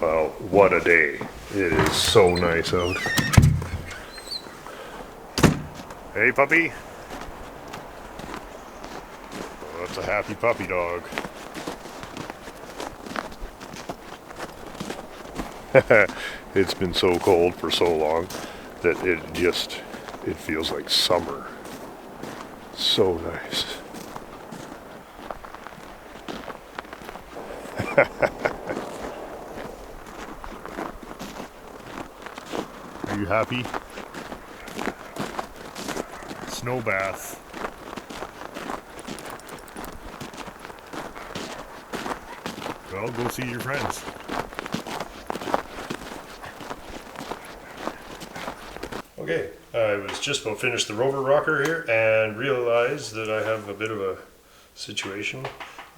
Well, what a day. It is so nice out. Hey puppy. Oh, that's a happy puppy dog. It's been so cold for so long that it feels like summer. So nice. Are you happy? Snow bath. Well, go see your friends. Okay, I was just about finished the Rover rocker here and realized that I have a bit of a situation.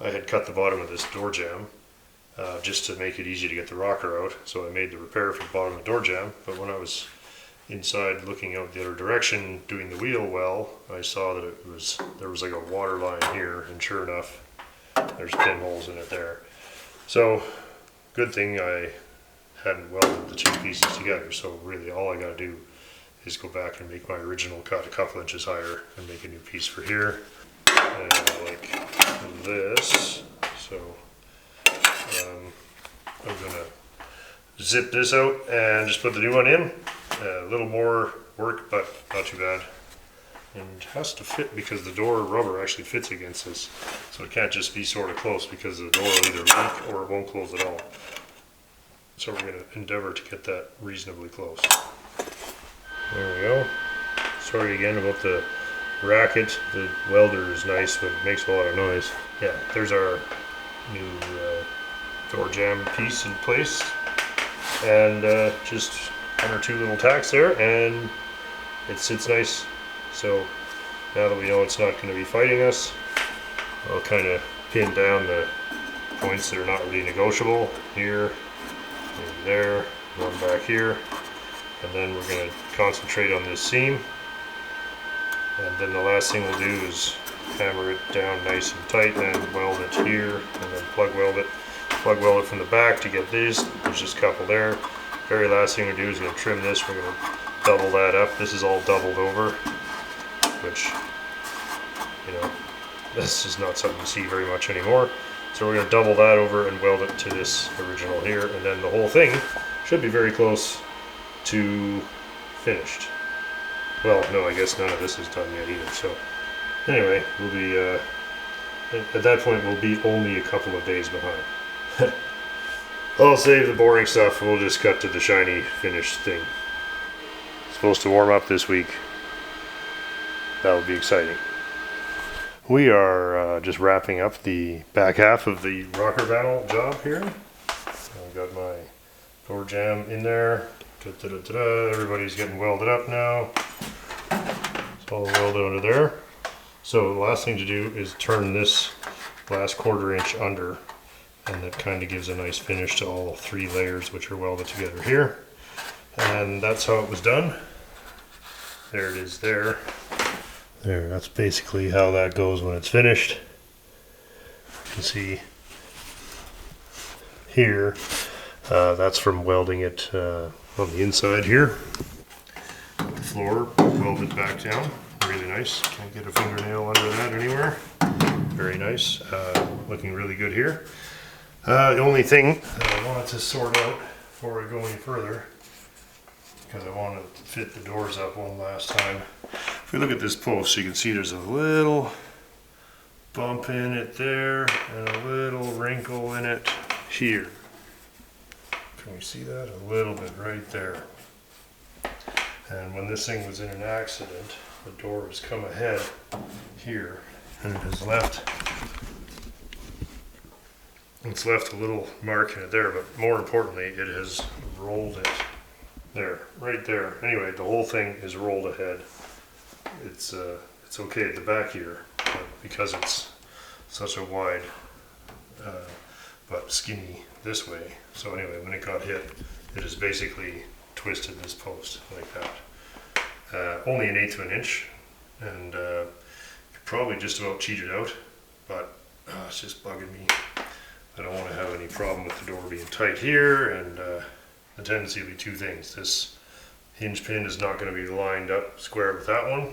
I had cut the bottom of this door jamb just to make it easy to get the rocker out, so I made the repair for the bottom of the door jamb, but when I was inside looking out the other direction doing the wheel well, I saw that there was like a water line here, and sure enough there's pinholes in it there. So good thing I hadn't welded the two pieces together, so really all I got to do is go back and make my original cut a couple inches higher and make a new piece for here, and like this. So I'm gonna zip this out and just put the new one in. A little more work, but not too bad. And it has to fit because the door rubber actually fits against this, so it can't just be sort of close because the door will either leak or it won't close at all. So we're going to endeavor to get that reasonably close. There we go. Sorry again about the racket. The welder is nice, but it makes a lot of noise. Yeah, there's our new door jamb piece in place, and just one or two little tacks there, and it sits nice. So now that we know it's not going to be fighting us, I'll kind of pin down the points that are not really negotiable here and there, one back here, and then we're going to concentrate on this seam. And then the last thing we'll do is hammer it down nice and tight and weld it here, and then plug weld it from the back to get these. There's just a couple there. Very last thing we do is going to trim this. We're going to double that up. This is all doubled over, which, you know, this is not something you see very much anymore. So we're going to double that over and weld it to this original here, and then the whole thing should be very close to finished. Well, no, I guess none of this is done yet either. So anyway, we'll be at that point we'll be only a couple of days behind. I'll save the boring stuff. We'll just cut to the shiny finished thing. It's supposed to warm up this week. That will be exciting. We are just wrapping up the back half of the rocker panel job here. I've got my door jamb in there. Everybody's getting welded up now. It's all welded under there. So the last thing to do is turn this last 1/4 inch under, and that kind of gives a nice finish to all 3 layers which are welded together here. And that's how it was done. There it is there. There, that's basically how that goes when it's finished. You can see here, that's from welding it on the inside here. The floor welded back down, really nice. Can't get a fingernail under that anywhere. Very nice, looking really good here. The only thing that I wanted to sort out before I go any further, because I wanted to fit the doors up one last time. If we look at this post, you can see there's a little bump in it there and a little wrinkle in it here. Can we see that? A little bit right there. And when this thing was in an accident, the door has come ahead here and it has left. It's left a little mark in it there, but more importantly, it has rolled it there, right there. Anyway, the whole thing is rolled ahead. It's okay at the back here, but because it's such a wide but skinny this way. So anyway, when it got hit, it has basically twisted this post like that. Only 1/8 of an inch, and could probably just about cheat it out, but it's just bugging me. I don't want to have any problem with the door being tight here, and the tendency will be two things. This hinge pin is not going to be lined up square with that one,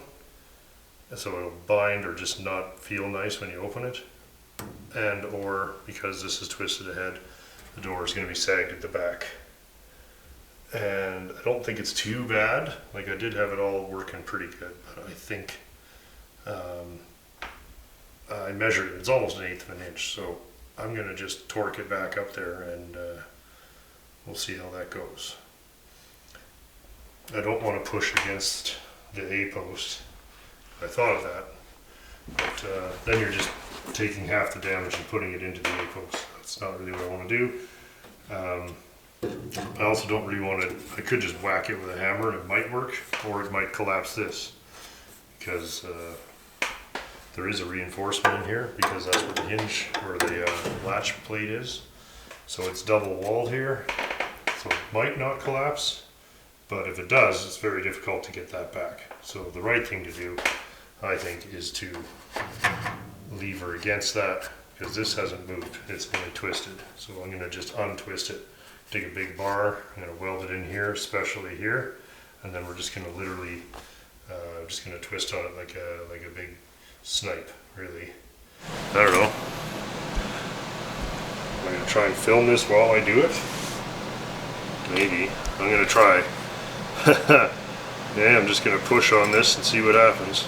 so it'll bind or just not feel nice when you open it, and or because this is twisted ahead, the door is going to be sagged at the back. And I don't think it's too bad. Like, I did have it all working pretty good, but I think I measured it. It's almost 1/8 of an inch, so I'm going to just torque it back up there, and we'll see how that goes. I don't want to push against the A-post. I thought of that, but then you're just taking half the damage and putting it into the A-post. That's not really what I want to do. I also don't really want to, I could just whack it with a hammer and it might work, or it might collapse this, because there is a reinforcement in here, because that's where the hinge or the latch plate is. So it's double walled here, so it might not collapse, but if it does, it's very difficult to get that back. So the right thing to do, I think, is to lever against that, because this hasn't moved, it's only twisted. So I'm going to just untwist it, take a big bar, I'm going to weld it in here, especially here, and then we're just going to literally, just going to twist on it like a big snipe, really. I don't know. I'm going to try and film this while I do it. Maybe. I'm going to try. Yeah, I'm just going to push on this and see what happens.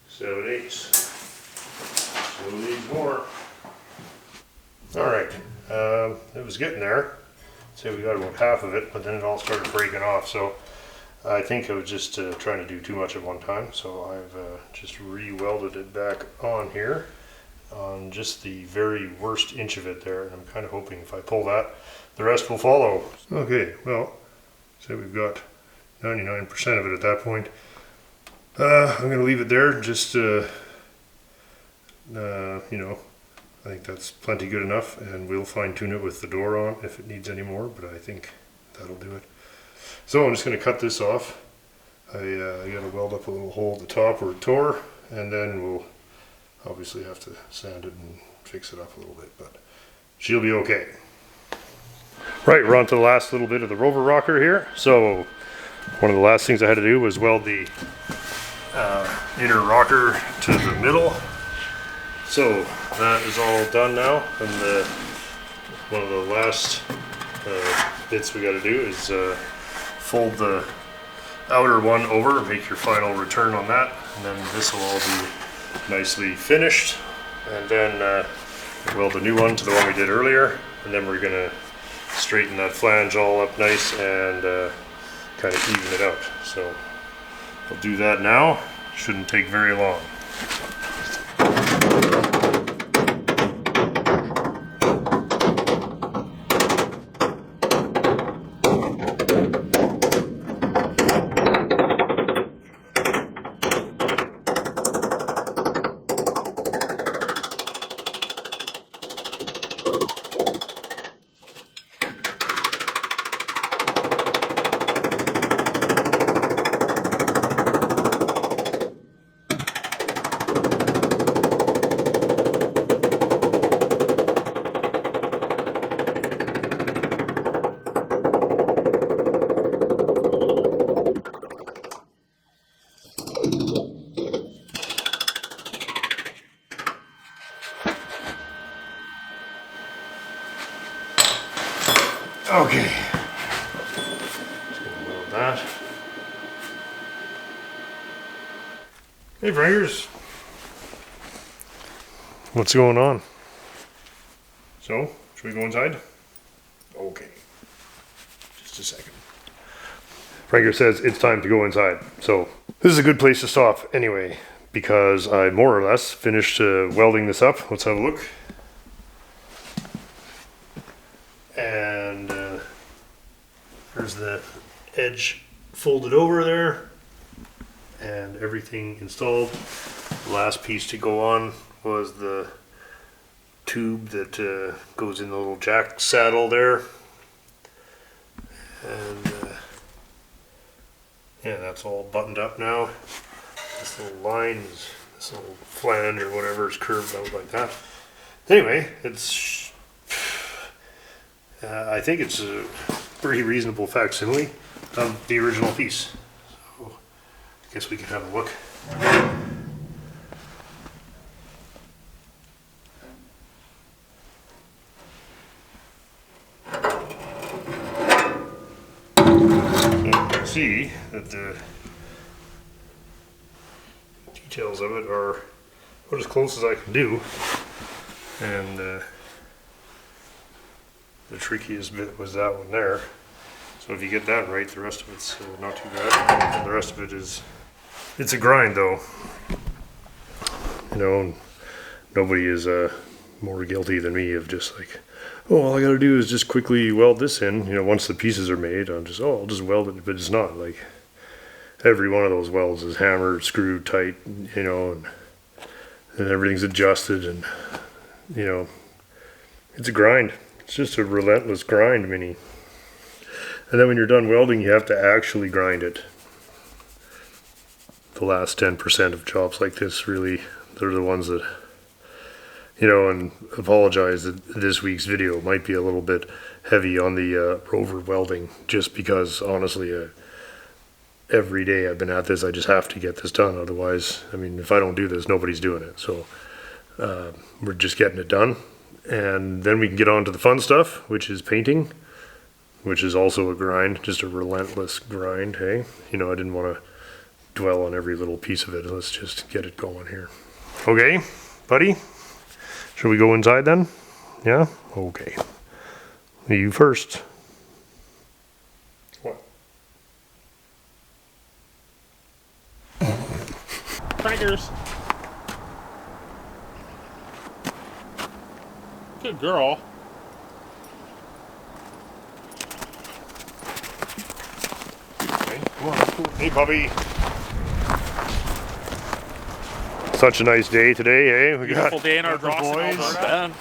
Seven eighths. Still needs more. Alright, it was getting there. Say we got about half of it, but then it all started breaking off. So I think I was just trying to do too much at one time. So I've just re-welded it back on here on just the very worst inch of it there. And I'm kind of hoping if I pull that, the rest will follow. Okay, well, say we've got 99% of it at that point. I'm going to leave it there, just, you know, I think that's plenty good enough, and we'll fine tune it with the door on if it needs any more, but I think that'll do it. So I'm just going to cut this off. I got to weld up a little hole at the top where it tore, and then we'll obviously have to sand it and fix it up a little bit, but she'll be okay. Right, we're on to the last little bit of the Rover rocker here. So one of the last things I had to do was weld the inner rocker to the middle. So that is all done now, and one of the last bits we got to do is fold the outer one over, make your final return on that, and then this will all be nicely finished, and then weld the new one to the one we did earlier, and then we're going to straighten that flange all up nice and kind of even it out. So I'll do that now. Shouldn't take very long. Okay, just gonna weld that. Hey Frankers, what's going on? So, should we go inside? Okay, just a second. Franker says it's time to go inside. So this is a good place to stop anyway, because I more or less finished welding this up. Let's have a look. There's the edge folded over there and everything installed. The last piece to go on was the tube that goes in the little jack saddle there. And yeah, that's all buttoned up now. This little line, this little flange or whatever is curved out like that. Anyway, it's I think it's a pretty reasonable facsimile of the original piece. So I guess we could have a look. So you can see that the details of it are about as close as I can do, and the trickiest bit was that one there. So if you get that right, the rest of it's not too bad. And the rest of it it's a grind though. You know, nobody is more guilty than me of just like, oh, all I gotta do is just quickly weld this in. You know, once the pieces are made, I'll just weld it, but it's not. Like, every one of those welds is hammered, screwed tight, you know, and everything's adjusted, and you know, it's a grind. It's just a relentless grind, Mini. And then when you're done welding, you have to actually grind it. The last 10% of jobs like this, really, they're the ones that, you know, and apologize that this week's video might be a little bit heavy on the Rover welding, just because, honestly, every day I've been at this, I just have to get this done. Otherwise, I mean, if I don't do this, nobody's doing it. So we're just getting it done. And then we can get on to the fun stuff, which is painting, which is also a grind, just a relentless grind, hey? You know, I didn't want to dwell on every little piece of it. Let's just get it going here. Okay, buddy? Should we go inside then? Yeah? Okay. You first. What? Crackers. Good girl. Okay, come on. Hey, puppy. Such a nice day today, eh? Beautiful day in Ardrossan, Alberta.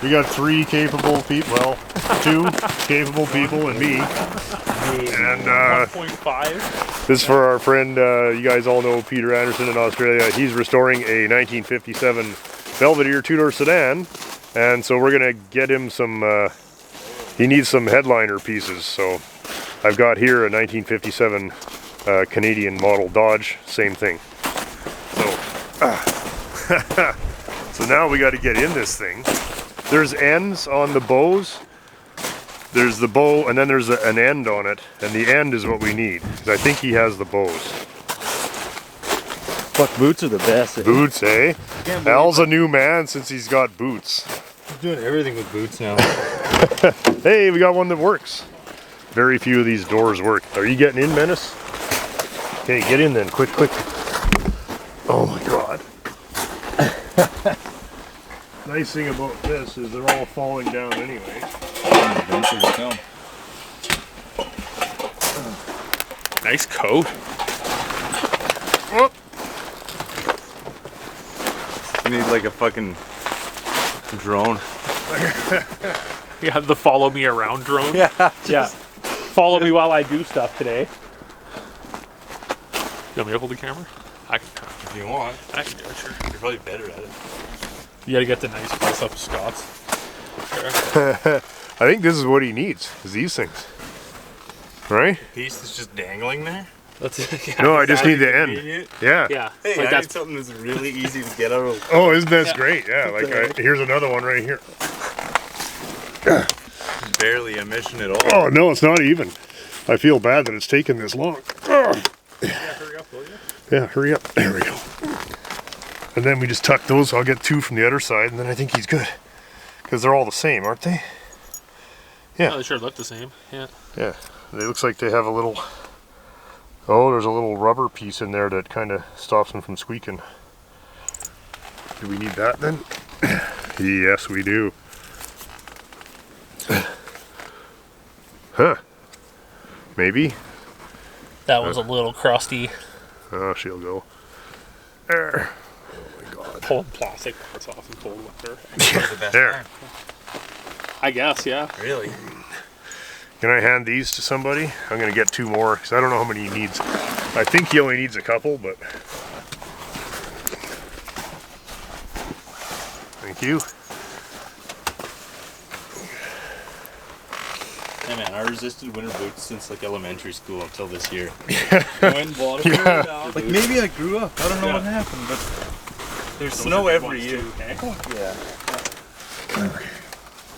We got 3 capable people, well, 2 capable people and me. And 1.5. this is for our friend, you guys all know Peter Anderson in Australia. He's restoring a 1957 Belvedere 2-door sedan. And so we're gonna get him some, he needs some headliner pieces. So I've got here a 1957 Canadian model Dodge, same thing. So, so now we gotta get in this thing. There's ends on the bows. There's the bow, and then there's an end on it, and the end is what we need, because I think he has the bows. Fuck, boots are the best. Boots, eh? Al's a new man since he's got boots. He's doing everything with boots now. Hey, we got one that works. Very few of these doors work. Are you getting in, Menace? Okay, get in then, quick, quick. Oh my God. Nice thing about this is they're all falling down anyway. Nice coat. Oh. You need like a fucking drone. You have the follow me around drone. Yeah. Yeah. Follow me while I do stuff today. You want me to hold the camera? I can. If you want. I can do it, sure. You're probably better at it. You gotta get the nice close up Scots. I think this is what he needs, is these things. Right? Piece that's just dangling there? That's yeah. No, I just need the end. Convenient. Yeah. Yeah. Hey, Like I that's need something that's really easy to get out of. Oh, isn't that great? Yeah, like here's another one right here. Barely a mission at all. Oh, no, it's not even. I feel bad that it's taken this long. yeah, hurry up, will you? Yeah, hurry up. There we go. And then we just tuck those. I'll get 2 from the other side, and then I think he's good. Because they're all the same, aren't they? Yeah. Oh, they sure look the same. Yeah. Yeah. They looks like they have a little... Oh, there's a little rubber piece in there that kind of stops them from squeaking. Do we need that then? Yes, we do. Huh. Maybe. That was a little crusty. Oh, she'll go. There. Oh my god. Pulling plastic parts off in cold weather. The best There. time. I guess, yeah. Really? Can I hand these to somebody? I'm gonna get 2 more because I don't know how many he needs. I think he only needs a couple, but thank you. Hey man, I resisted winter boots since like elementary school until this year. I went and bought a pair now. Like maybe I grew up. I don't know what happened, but there's snow every year. Yeah.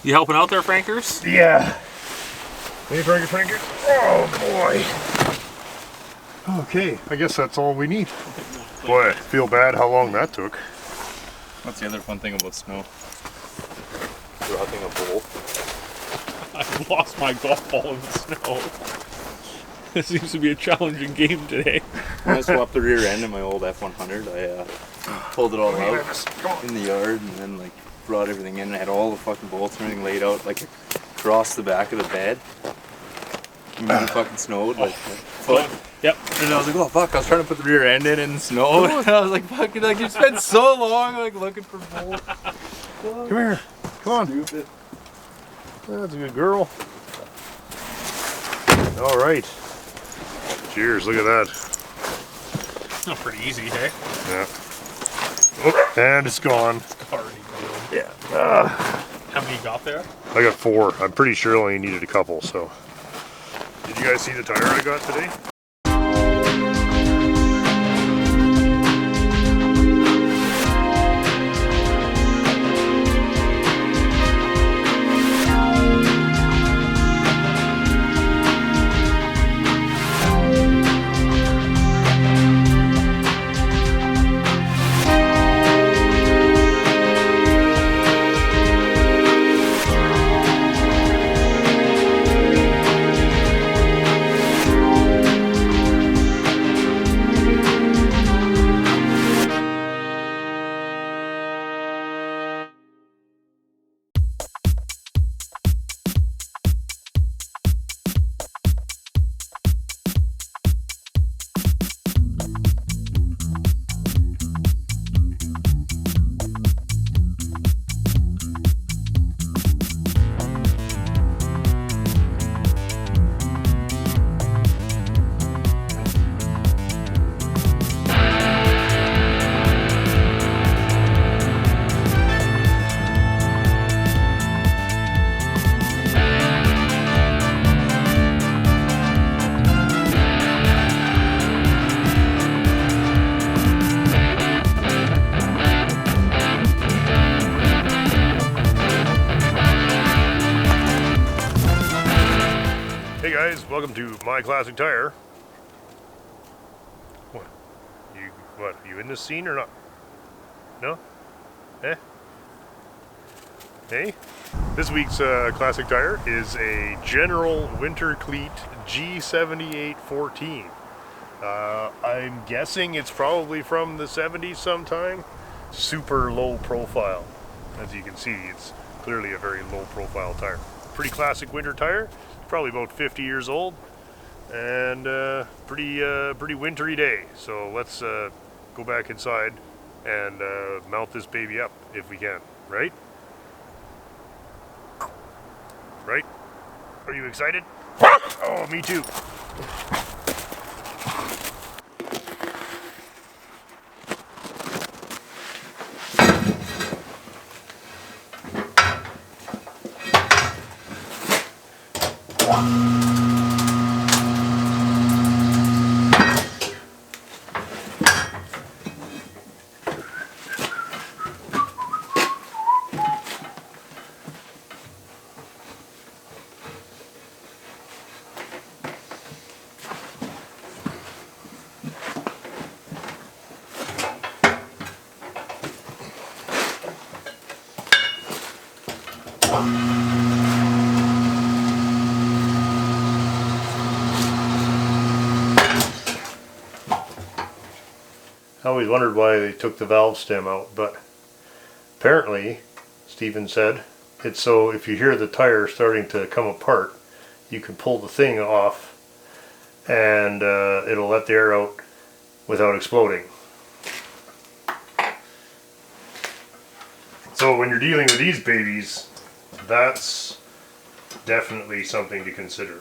You helping out there, Frankers? Yeah. Hey, Frankie. Oh boy. Okay, I guess that's all we need. Boy, I feel bad how long that took. What's the other fun thing about snow? Dropping a bowl. I lost my golf ball in the snow. This seems to be a challenging game today. When I swapped the rear end in my old F100, I pulled it all out in the yard and then like brought everything in. I had all the fucking bolts and everything laid out like across the back of the bed. And it fucking snowed like a foot. Yep. And I was like, oh fuck, I was trying to put the rear end in the snow. And I was like, fucking, like, you spent so long like looking for bolts. Come here. Come on. Stupid. That's a good girl. All right. Cheers, look at that. Not pretty easy, hey? Yeah. Oh, and it's gone. Already gone. Yeah. How many you got there? I got 4. I'm pretty sure I only needed a couple, so. Did you guys see the tire I got today? Hey guys, welcome to My Classic Tire. What? You in this scene or not? No? Eh? Hey? This week's Classic Tire is a General Winter Cleat G7814. I'm guessing it's probably from the 70s sometime. Super low profile. As you can see, it's clearly a very low profile tire. Pretty classic winter tire. Probably about 50 years old, and pretty wintry day. So let's go back inside and mount this baby up if we can. Right? Right? Are you excited? Oh, me too. I always wondered why they took the valve stem out, but apparently, Stephen said, it's so if you hear the tire starting to come apart, you can pull the thing off and it'll let the air out without exploding. So when you're dealing with these babies, that's definitely something to consider.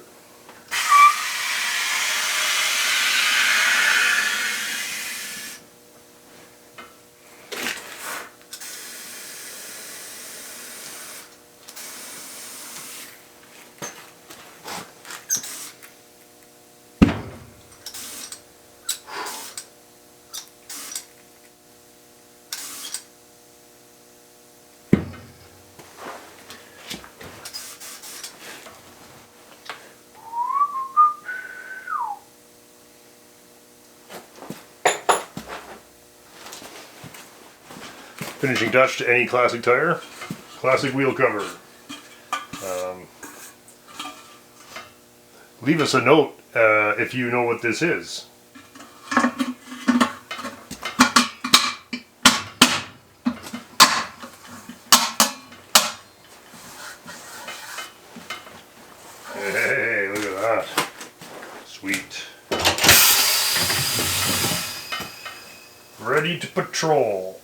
Finishing touch to any classic tire, classic wheel cover. Leave us a note if you know what this is. Hey, look at that. Sweet. Ready to patrol.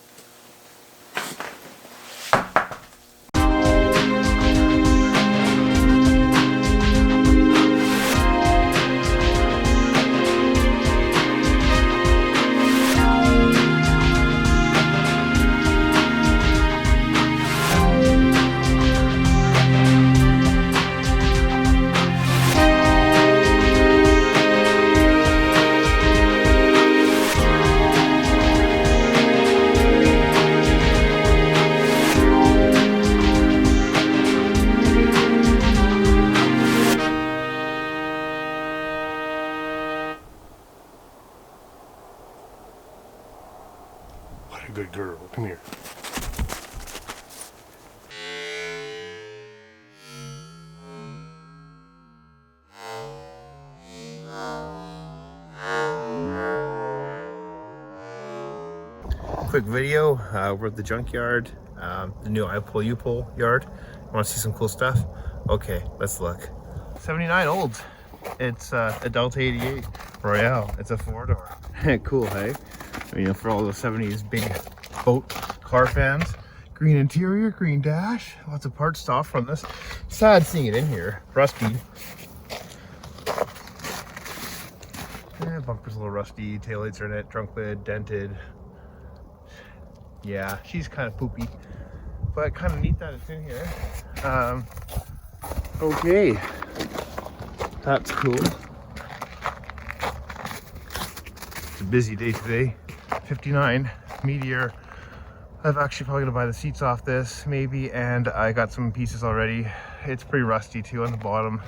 What a good girl. Come here. Quick video. We're at the Junkyard, the new I Pull You Pull yard. Want to see some cool stuff? Okay, let's look. 79 old. It's a Delta 88 Royale. It's a 4-door. Cool, hey? I mean, for all the 70s big boat car fans. Green interior, green dash. Lots of parts off from this. Sad seeing it in here. Rusty. Yeah, bumper's a little rusty. Taillights are in it. Trunk lid dented. Yeah, she's kind of poopy, but kind of neat that it's in here. Okay, that's cool. It's a busy day today. 59 Meteor. I'm actually probably gonna buy the seats off this, maybe, and I got some pieces already. It's pretty rusty too on the bottom,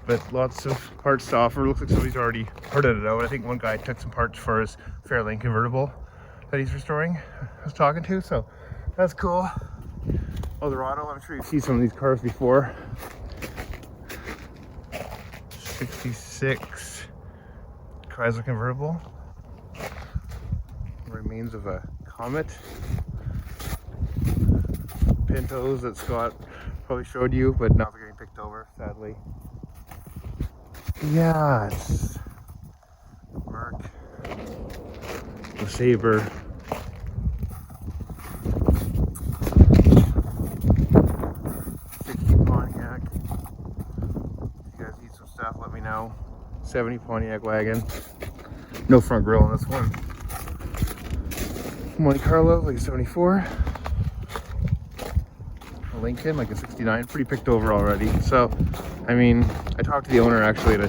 but lots of parts to offer. Looks like somebody's already parted it out. I think one guy took some parts for his Fairlane convertible that he's restoring. I was talking to, so that's cool. Eldorado, I'm sure you've seen some of these cars before. 66 Chrysler convertible. Remains of a Comet. Pintos that Scott probably showed you, but now they're getting picked over, sadly. Yeah, it's Merc, the Sabre, '60 Pontiac. If you guys need some stuff, let me know. '70 Pontiac wagon. No front grille on this one. Monte Carlo, like a '74. A Lincoln, like a '69. Pretty picked over already. So, I mean, I talked to the owner actually, and I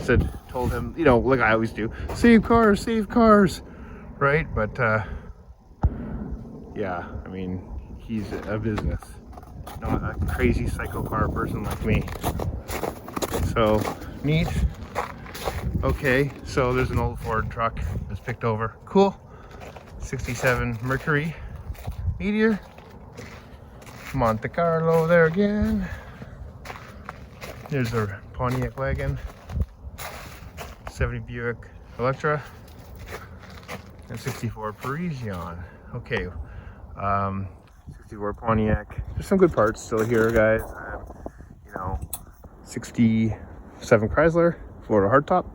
told him, you know, like I always do, save cars, right? But yeah, I mean, he's a business, not a crazy psycho car person like me. So neat. Okay, so there's an old Ford truck that's picked over. Cool. '67 Mercury Meteor. Monte Carlo there again. There's a Pontiac wagon. '70 Buick Electra. And '64 Parisian. Okay. 64 Pontiac. There's some good parts still here, guys. You know, 60 7 Chrysler, Florida hardtop.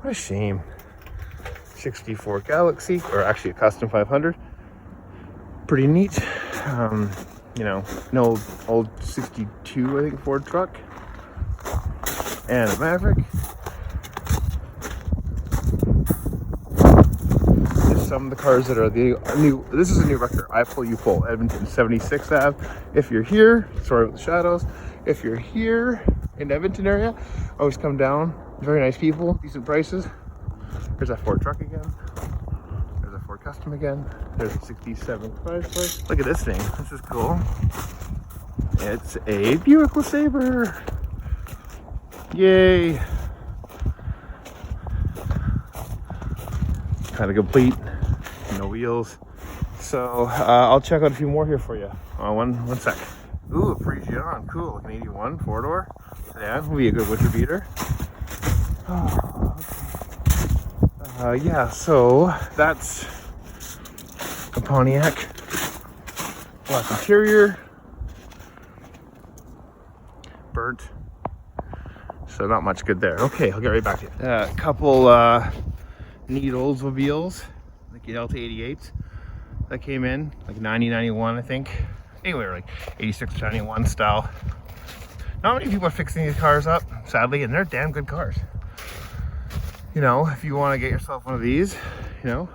What a shame. 64 Galaxy, or actually a custom 500. Pretty neat. You know, no old 62, I think, Ford truck. And a Maverick. There's some of the cars that are the new. This is a new record. I pull, you pull. Edmonton 76 Ave. If you're here, sorry about the shadows. If you're here in the Edmonton area, always come down. Very nice people, decent prices. There's that Ford truck again. There's a Ford Custom again. There's a 67 Chrysler. Look at this thing. This is cool. It's a Buick LeSabre. Yay. Kind of complete. No wheels. So I'll check out a few more here for you. One sec. Ooh, a Parisian. Cool. Like an 81 4-door. Yeah, will be a good winter beater. Oh, okay. Yeah, so that's a Pontiac. Black interior. Burnt. So not much good there. Okay, I'll get right back to you. A couple neat Oldsmobiles, like the Delta 88s that came in, like 90, 91, I think. Anyway, like 86 to 91 style. Not many people are fixing these cars up, sadly, and they're damn good cars. You know, if you want to get yourself one of these, you know,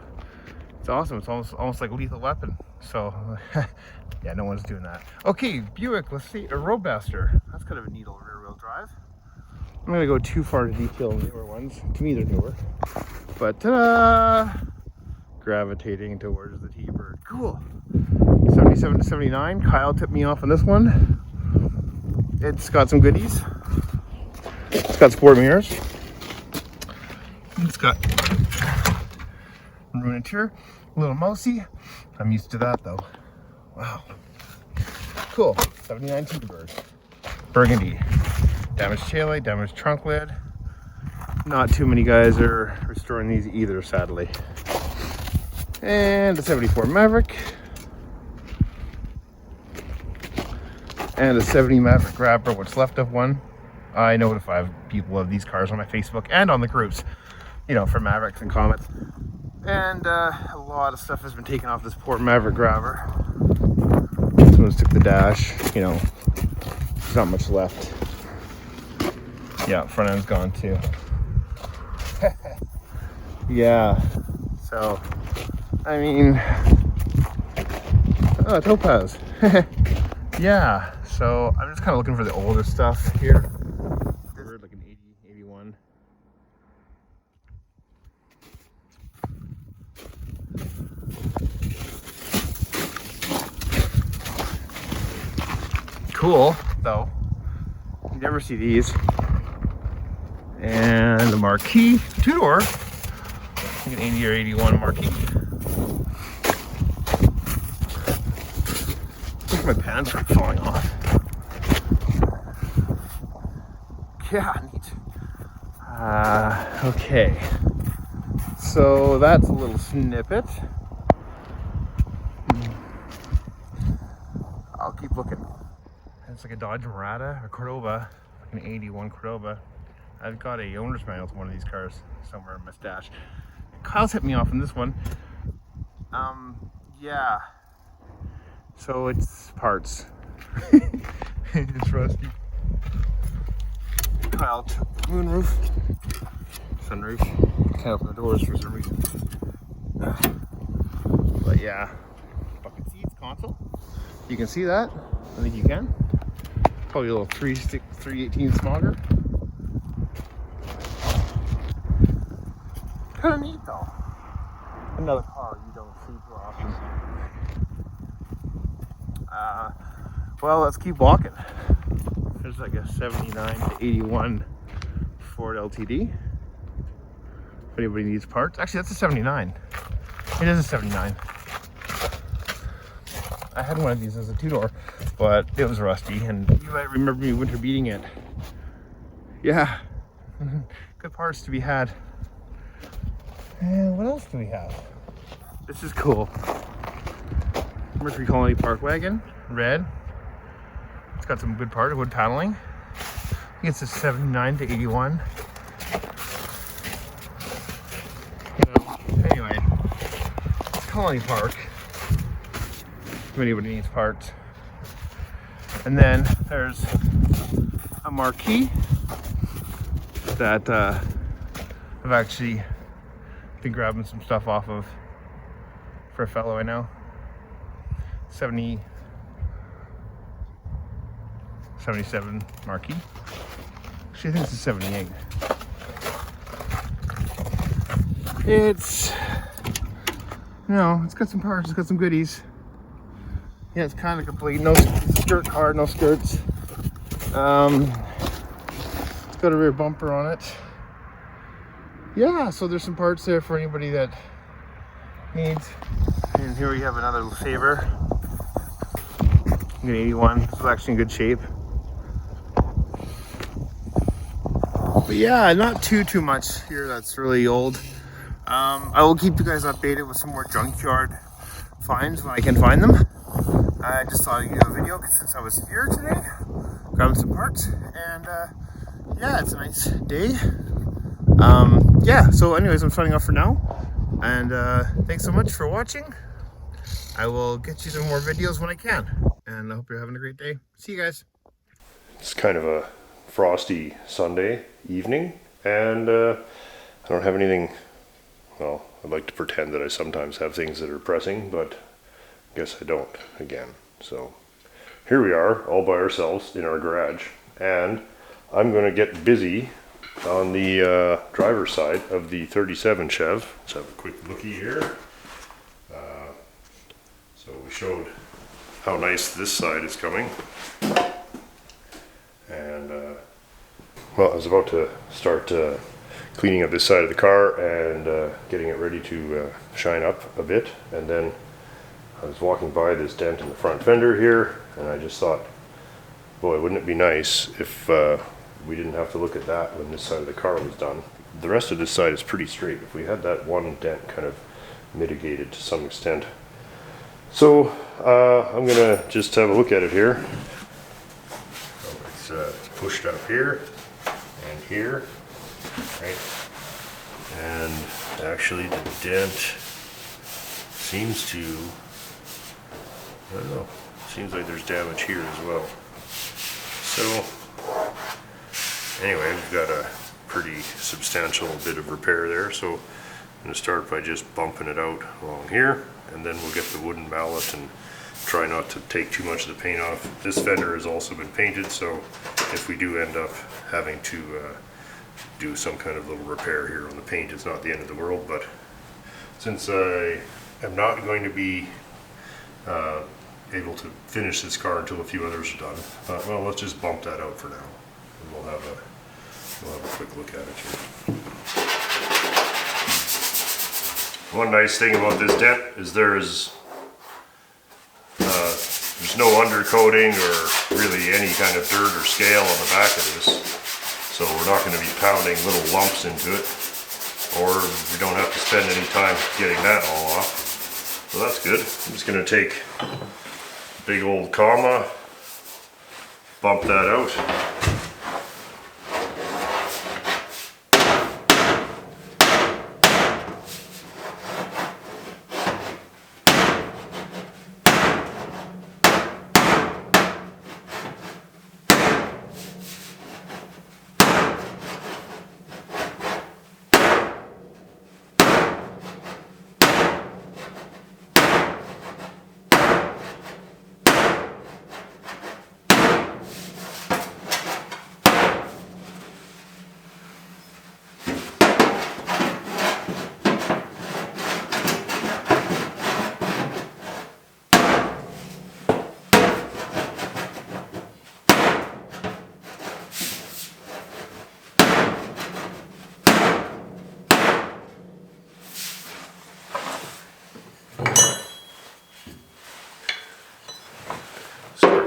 it's awesome. It's almost like Lethal Weapon. So, yeah, no one's doing that. Okay, Buick, let's see, a Roadmaster. That's kind of a neat old rear-wheel drive. I'm not gonna go too far into detail on the newer ones. To me, they're newer. But gravitating towards the T-Bird. Cool. 77 to 79. Kyle tipped me off on this one. It's got some goodies. It's got sport mirrors. It's got maroon interior. A little mousy. I'm used to that though. Wow. Cool. 79 T-Bird. Burgundy. Damaged taillight, damaged trunk lid. Not too many guys are restoring these either, sadly. And a 74 Maverick. And a 70 Maverick Rapper, what's left of one. I notify people of these cars on my Facebook and on the groups, you know, for Mavericks and Comets. And a lot of stuff has been taken off this poor Maverick Grabber. Someone's took the dash, you know, there's not much left. Yeah, front end's gone too. Yeah, so, I mean, oh, Topaz. Yeah, so I'm just kind of looking for the older stuff here. Like an 80, 81. Cool, though. You never see these. And the Marquis, 2-door, like an 80 or 81 Marquis. I think my pants are falling off. Yeah, neat. Okay. So that's a little snippet. I'll keep looking. It's like a Dodge Mirada or Cordova, like an 81 Cordova. I've got a owner's manual to one of these cars somewhere in my stash. Kyle's hit me off on this one. Yeah. So it's parts. It's rusty. Kyle took the moonroof, sunroof. Can't open the doors for some reason. But yeah, bucket seats, console. You can see that. I think you can. Probably a little 318 smogger. Kind of neat though. Another car you don't see too often. Well, let's keep walking. There's like a 79 to 81 Ford LTD. If anybody needs parts. Actually, that's a 79. It is a 79. I had one of these as a 2-door, but it was rusty, and you might remember me winter beating it. Yeah, good parts to be had. And what else do we have? This is cool. Mercury Colony Park wagon, red. It's got some good part of wood paneling. think it's a 79 to 81. Anyway, it's Colony Park. If anybody needs parts. And then there's a marquee that I've actually been grabbing some stuff off of for a fellow I know. 77 marquee. Actually, I think it's a 78. It's, you know, it's got some parts, it's got some goodies. Yeah, it's kind of complete. No skirt car, no skirts. It's got a rear bumper on it. Yeah, so there's some parts there for anybody that needs. And here we have another Saver. An 81. This is actually in good shape. But yeah, not too much here that's really old. I will keep you guys updated with some more junkyard finds when I can find them. I just thought I'd do a video since I was here today, grabbing some parts, and yeah, it's a nice day. Yeah, so anyways, I'm signing off for now, and thanks so much for watching. I will get you some more videos when I can, and I hope you're having a great day. See you guys. It's kind of a frosty Sunday evening, and I don't have anything. Well, I'd like to pretend that I sometimes have things that are pressing, but I guess I don't again. So here we are, all by ourselves in our garage, and I'm going to get busy on the driver's side of the 37 Chev. Let's have a quick looky here. So we showed how nice this side is coming, and well, I was about to start cleaning up this side of the car and getting it ready to shine up a bit, and then I was walking by this dent in the front fender here, and I just thought, boy, wouldn't it be nice if we didn't have to look at that when this side of the car was done. The rest of this side is pretty straight. If we had that one dent kind of mitigated to some extent. So I'm gonna just have a look at it here. So it's pushed up here and here, right? And actually the dent seems to, I don't know, seems like there's damage here as well. So anyway, we've got a pretty substantial bit of repair there. So I'm going to start by just bumping it out along here, and then we'll get the wooden mallet and try not to take too much of the paint off. This fender has also been painted, so if we do end up having to do some kind of little repair here on the paint, it's not the end of the world. But since I am not going to be able to finish this car until a few others are done, well, let's just bump that out for now, and we'll have a quick look at it here. One nice thing about this dent is there's no undercoating or really any kind of dirt or scale on the back of this, so we're not going to be pounding little lumps into it, or we don't have to spend any time getting that all off. So that's good. I'm just going to take a big old comma, bump that out.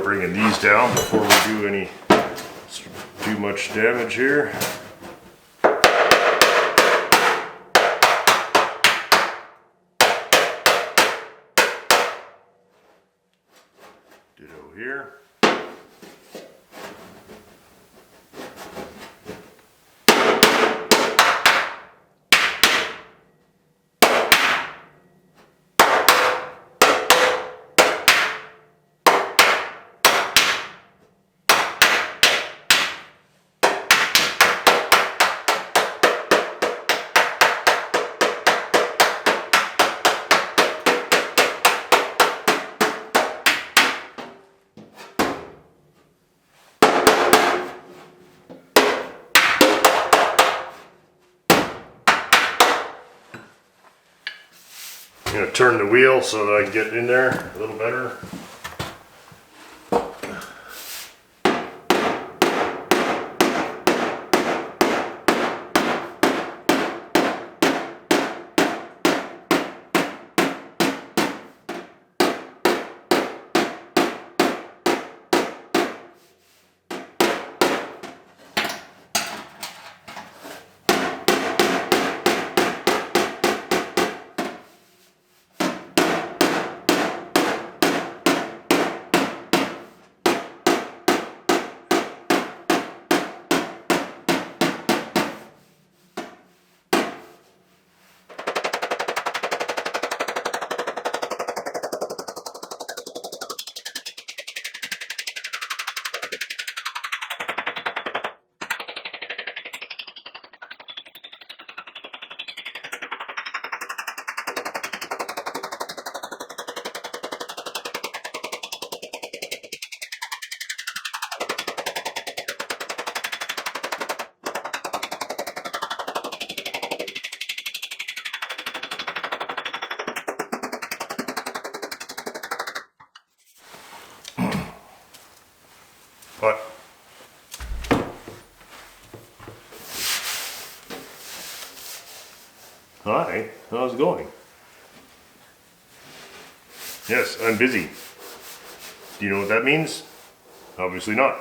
Bringing these down before we do too much damage here. Ditto here. I'm gonna turn the wheel so that I can get in there a little better. What? Hi, how's it going? Yes, I'm busy. Do you know what that means? Obviously not.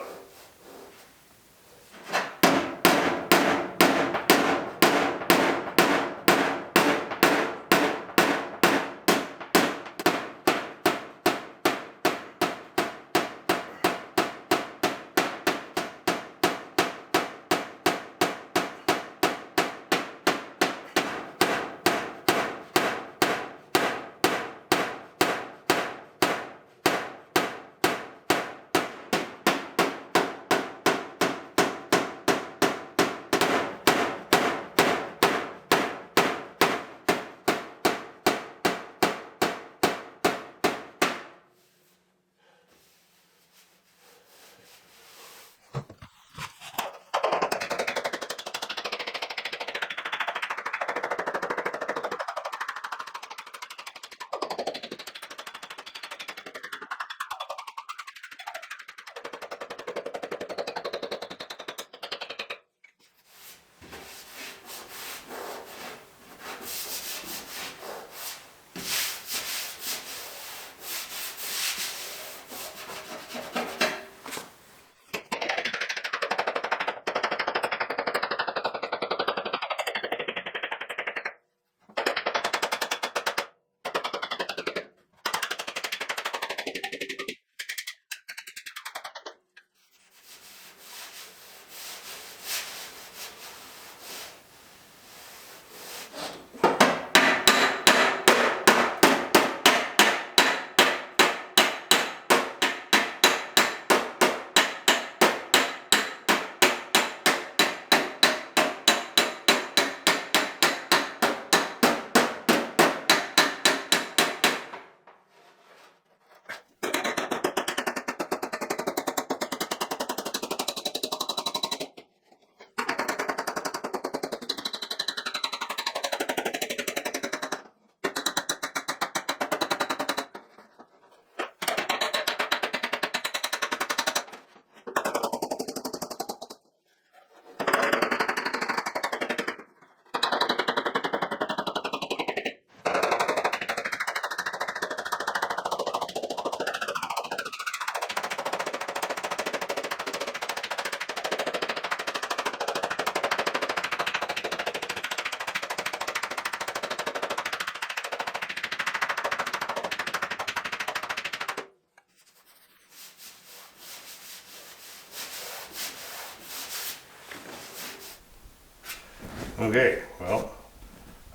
Okay, well,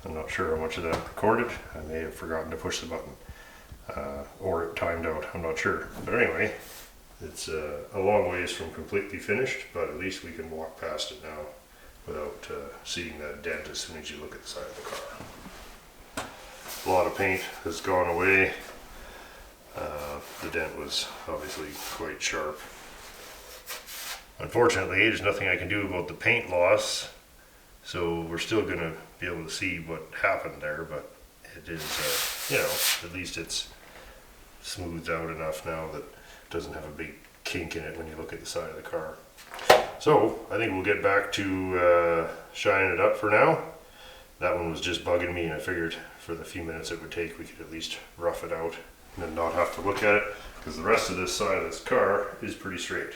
I'm not sure how much of that recorded. I may have forgotten to push the button, or it timed out, I'm not sure. But anyway, it's a long ways from completely finished, but at least we can walk past it now without seeing that dent as soon as you look at the side of the car. A lot of paint has gone away. The dent was obviously quite sharp. Unfortunately, there's nothing I can do about the paint loss, so we're still going to be able to see what happened there, but it is you know, at least it's smoothed out enough now that it doesn't have a big kink in it when you look at the side of the car. So I think we'll get back to shining it up for now. That one was just bugging me, and I figured for the few minutes it would take, we could at least rough it out and then not have to look at it, because the rest of this side of this car is pretty straight.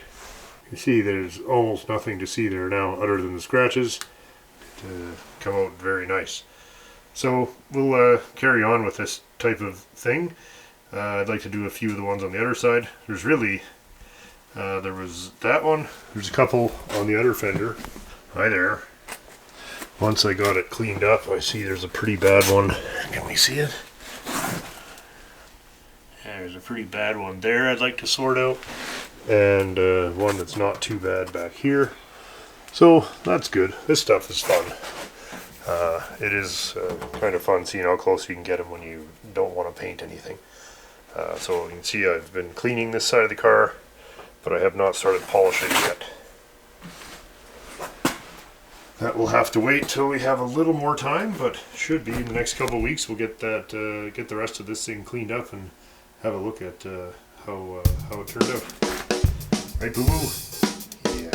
You see there's almost nothing to see there now other than the scratches. To come out very nice. So we'll carry on with this type of thing. I'd like to do a few of the ones on the other side. There's really, there was that one. There's a couple on the other fender. Hi there. Once I got it cleaned up, I see there's a pretty bad one. Can we see it? Yeah, there's a pretty bad one there I'd like to sort out. And one that's not too bad back here. So that's good. This stuff is fun. It is kind of fun seeing how close you can get them when you don't want to paint anything. So you can see I've been cleaning this side of the car, but I have not started polishing yet. That will have to wait till we have a little more time, but should be in the next couple of weeks. We'll get that, get the rest of this thing cleaned up and have a look at how it turned out. Right, Boo Boo? Yeah.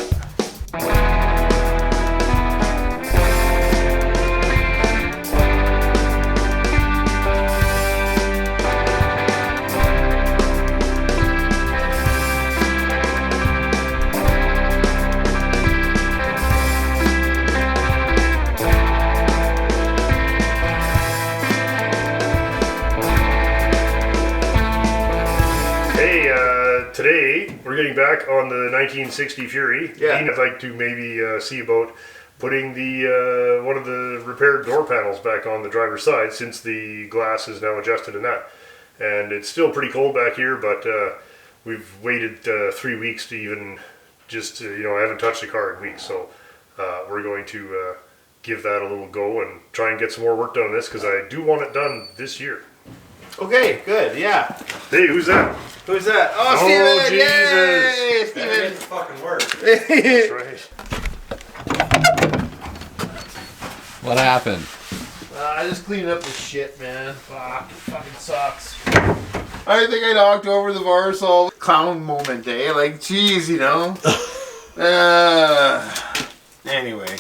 Today, we're getting back on the 1960 Fury. Yeah. I'd like to maybe see about putting the one of the repaired door panels back on the driver's side, since the glass is now adjusted in that. And it's still pretty cold back here, but we've waited 3 weeks to even just, you know, I haven't touched the car in weeks. So we're going to give that a little go and try and get some more work done on this, because I do want it done this year. Okay, good, yeah. Hey, who's that? Who's that? Oh, Oh, Steven! Yay, Jesus! Steven! fucking work. That's right. What happened? I just cleaned up the shit, man. Fuck, it fucking sucks. I think I knocked over the Varsol clown moment, eh? Like, jeez, you know? Anyway.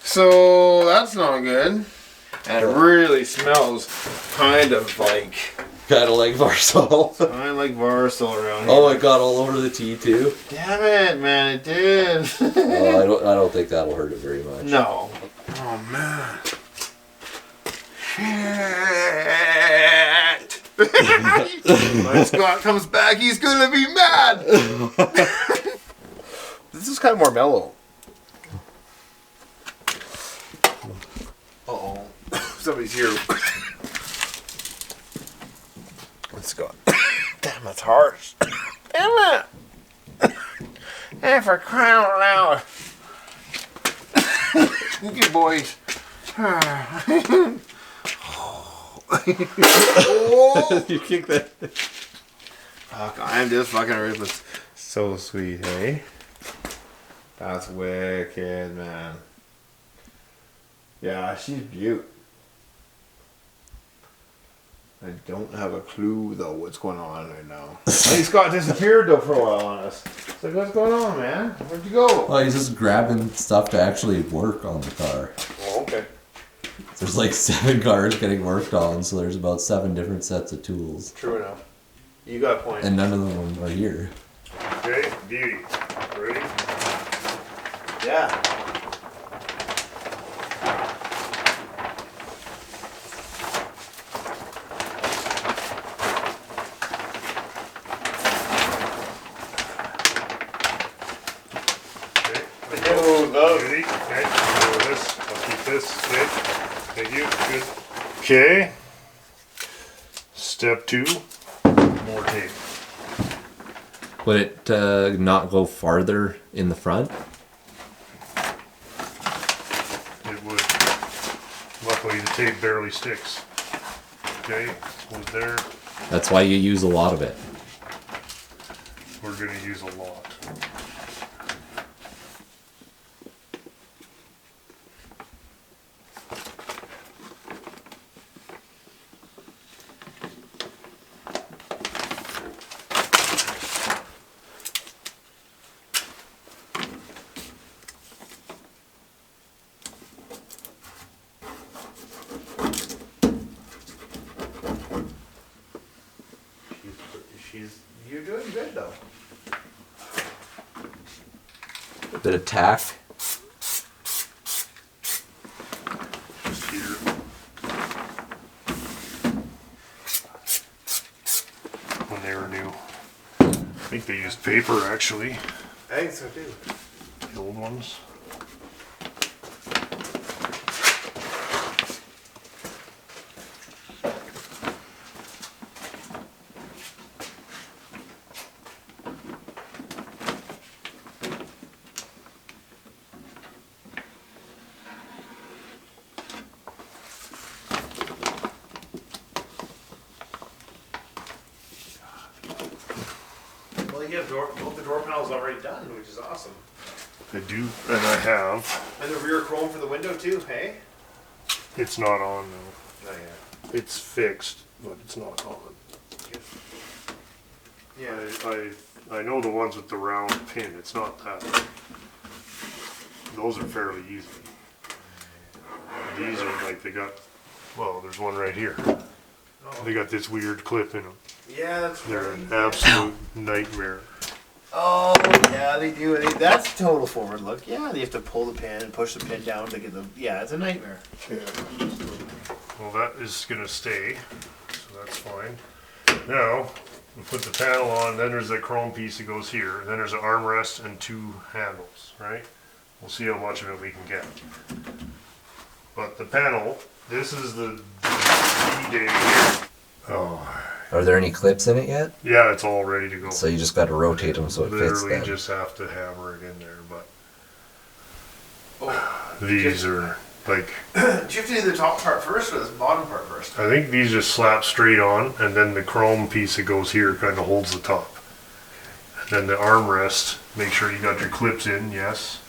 So, that's not good. And it really smells kind of like Varsol. I like Varsol around here. Oh, it got all over the T too. Damn it, man, it did. Oh, I don't think that'll hurt it very much. No. Oh man. Shit. When Scott comes back, he's gonna be mad. This is kind of more mellow. Uh-oh. Somebody's here. Let's go. Damn, that's harsh. Damn it! Hey, for crying out loud. Good boys. Oh. You kick that. Fuck, I'm just fucking ruthless. So sweet, hey? That's wicked, man. Yeah, she's beaut. I don't have a clue though what's going on right now. Hey, Scott disappeared though for a while on us. It's like, what's going on, man? Where'd you go? Oh, he's just grabbing stuff to actually work on the car. Oh, okay. There's like 7 cars getting worked on, so there's about 7 different sets of tools. True enough. You got a point. And none of them are here. Okay, beauty. Ready? Yeah. Beauty. Okay, so this. I'll keep this. Okay. Thank you. Good. Okay. Step 2. More tape. Would it not go farther in the front? It would. Luckily, the tape barely sticks. Okay. Was there. That's why you use a lot of it. We're going to use a lot. You're doing good though. Bit of tack. Just here. When they were new. I think they used paper actually, I think so too. the old ones. Well, you have both the door panels already done, which is awesome. I do, and I have. And the rear chrome for the window too, hey? It's not on though. Oh yeah. It's fixed, but it's not on. Yeah. I know the ones with the round pin. It's not that. Those are fairly easy. These are like they got. Well, there's one right here. They got this weird clip in them. Yeah, that's They're right. an absolute nightmare. Oh yeah, they do. That's total forward look. Yeah, they have to pull the pin and push the pin down to get the. Yeah, it's a nightmare. Yeah. Well, that is gonna stay, so that's fine. Now we put the panel on. Then there's a chrome piece that goes here. Then there's an armrest and two handles. Right. We'll see how much of it we can get. But the panel. This is the D-Day here. Oh. Are there any clips in it yet? Yeah, it's all ready to go. So you just got to rotate them so it fits Literally then. just have to hammer it in there, but Oh. these are like, Do you have to do the top part first or the bottom part first? I think these just slap straight on, and then the chrome piece that goes here kind of holds the top. And then the armrest, make sure you got your clips in, yes.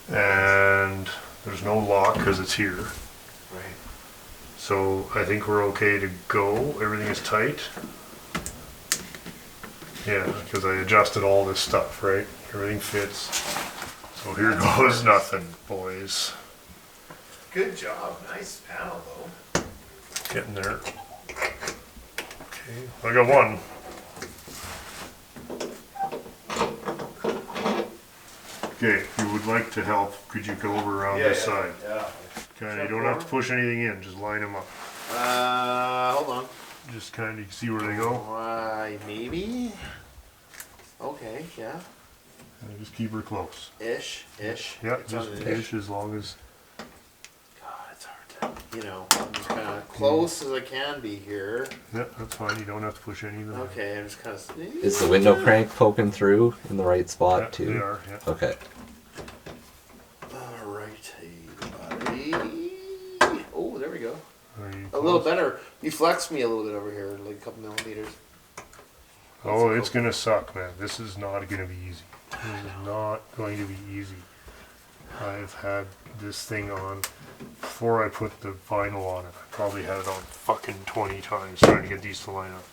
And there's no lock because it's here. Right. So I think we're okay to go. Everything is tight. Yeah, because I adjusted all this stuff, right? Everything fits. So here goes nothing, boys. Good job. Nice panel though. Getting there. Okay, I got one. Okay, if you would like to help, could you go over around this side? Yeah. Okay, you don't have to push anything in, just line them up. Hold on. Just kind of see where they go. Why, maybe? Okay, yeah. And just keep her close. Ish. Yeah, It's on just the ish as long as. God, it's hard to, I'm just kind of close as I can be here. Yeah, that's fine. You don't have to push any of them. Okay, I'm just kind of. Is the window crank poking through in the right spot Yeah, too? they are. Yeah. Okay. Alrighty, buddy. Oh, there we go. Are you A little close? better. You flexed me a little bit over here, like a couple millimeters. Oh, it's gonna suck, man. This is not gonna be easy. This is not going to be easy. I've had this thing on before I put the vinyl on it. I probably had it on fucking 20 times trying to get these to line up.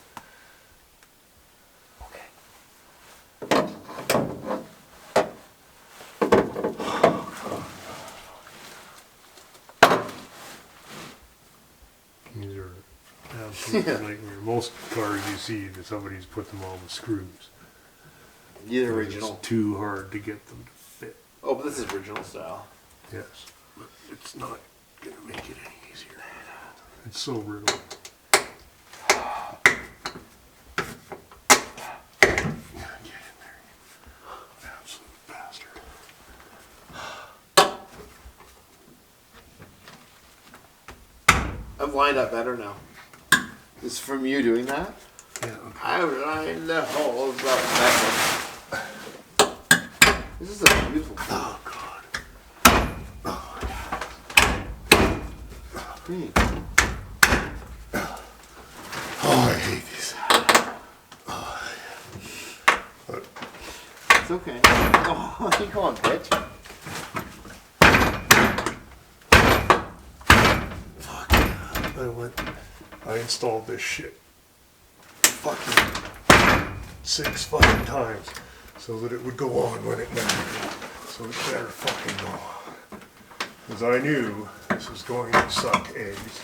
These are absolute nightmare. Most cars you see that somebody's put them on with screws. The It's original. too hard to get them to fit. Oh, but this is original style. Yes, but it's not gonna make it any easier. It's so brittle. Get in there, you absolute bastard. I've lined up better now. This is from you doing that? Yeah, okay. I lined the holes up better. This is a beautiful thing. Oh, God. Oh, I hate these. It's okay. Oh, come on, bitch. Fuck. I installed this shit fucking 6 fucking times so that it would go on when it mattered. So it better fucking go on. Because I knew this was going to suck eggs.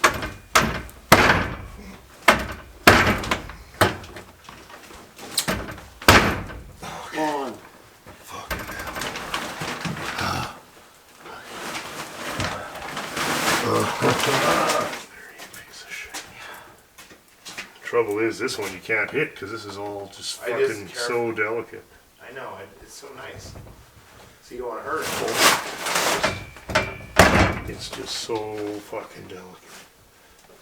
Trouble is, this one you can't hit because this is all just I just fucking care- so delicate. I know, it's so nice. So you don't want to hurt it. It's just so fucking delicate.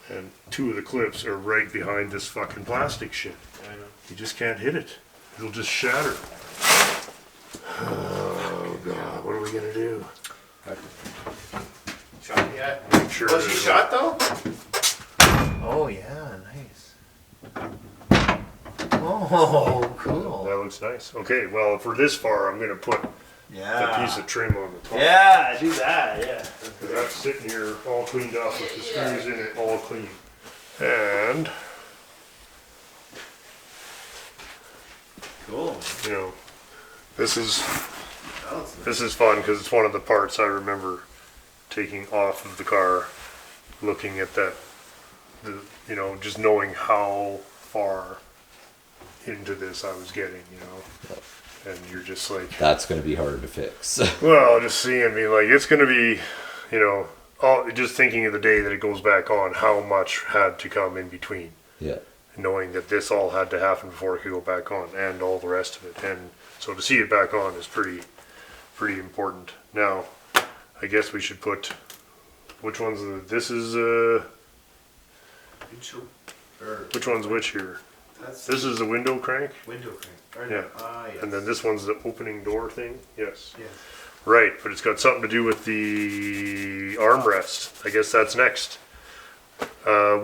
And two of the clips are right behind this fucking plastic shit. I know. You just can't hit it. It'll just shatter. Oh god, what are we gonna do? Shot yet? Make sure Was he that- shot though? Oh yeah, nice. Oh, cool. That looks nice. Okay, well for this far I'm gonna put Yeah. a piece of trim on the top. Yeah, do that, yeah. Because that's sitting here all cleaned up with the screws in it all clean. And, Cool. you know, this is That looks nice. this is fun because it's one of the parts I remember taking off of the car, looking at that, you know, just knowing how far into this I was getting, you know. And you're just like, That's going to be hard to fix. well, just seeing me like it's gonna be, you know, just thinking of the day that it goes back on, how much had to come in between, Yeah. knowing that this all had to happen before it could go back on, and all the rest of it. And so to see it back on is pretty important. Now, I guess we should put which one's this is which one's which here? That's This is the window crank, window crank. Right yeah, yes. and then this one's the opening door thing. Yes. Yes. Right, but it's got something to do with the armrest. I guess that's next.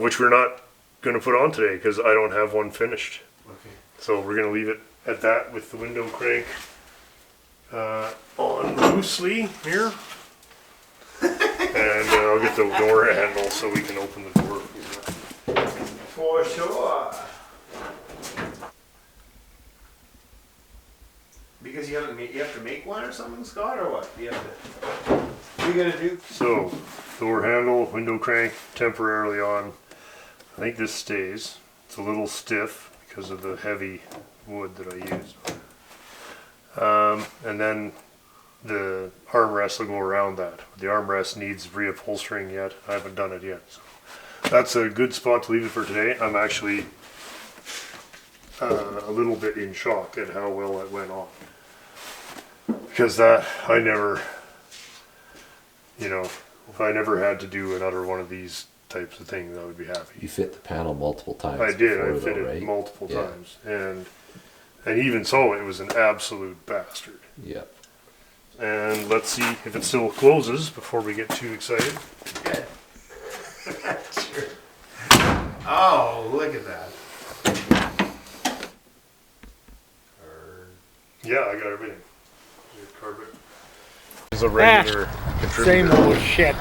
Which we're not going to put on today because I don't have one finished. Okay. So we're going to leave it at that with the window crank on loosely here. And I'll get the door handle so we can open the door. For sure. Because you have to make one or something, Scott, or what? You have to. What are you gonna do? So, door handle, window crank, temporarily on. I think this stays. It's a little stiff because of the heavy wood that I used. And then the armrest will go around that. The armrest needs reupholstering yet. I haven't done it yet. So that's a good spot to leave it for today. I'm actually a little bit in shock at how well it went on. Because that, I never, you know, if I never had to do another one of these types of things, I would be happy. You fit the panel multiple times. I did, before, I fit though, it right? multiple Yeah. times. And even so, it was an absolute bastard. Yeah. And let's see if it still closes before we get too excited. Good. Sure. Oh, look at that. Yeah, I got everything. Your carpet. This is a regular contributor. Same old shit.